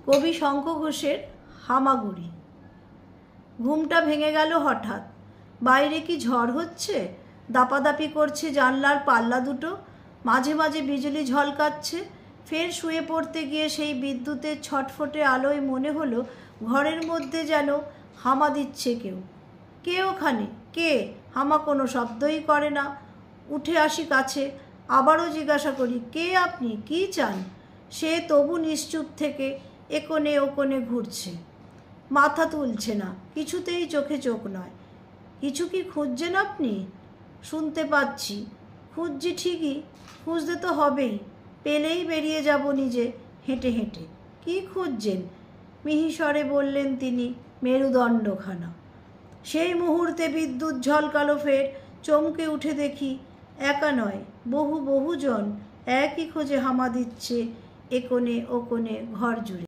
কবি শঙ্খ ঘোষের হামাগুড়ি। ঘুমটা ভেঙে গেল হঠাৎ। বাইরে কি ঝড় হচ্ছে? দাপাদাপি করছে জানলার পাল্লা দুটো, মাঝে মাঝে বিজলি ঝলকাচ্ছে। ফের শুয়ে পড়তে গিয়ে সেই বিদ্যুতের ছটফটে আলোয় মনে হলো ঘরের মধ্যে যেন হামা দিচ্ছে কেউ। কে ওখানে? কে? হামা কোনো শব্দই করে না। উঠে আসি কাছে, আবারও জিজ্ঞাসা করি, কে আপনি? কি চান? সে তবু নিশ্চুপ থেকে একোণে ওকোণে ঘুরছে, মাথা তুলছে না, কিছুতেই চোখে চোখ নয়। কিছু কি খুঁজছেন আপনি? শুনতে পাচ্ছি। খুঁজছি ঠিকই, খুঁজতে তো হবেই, পেলেই বেরিয়ে যাব নিজে হেঁটে হেঁটে। কি খুঁজছেন? মিহিস্বরে বললেন তিনি, মেরুদণ্ডখানা। সেই মুহূর্তে বিদ্যুৎ ঝলকালো ফের। চমকে উঠে দেখি একা নয়, বহু বহুজন একই খোঁজে হামা দিচ্ছে একোণে ওকোণে ঘর জুড়ে।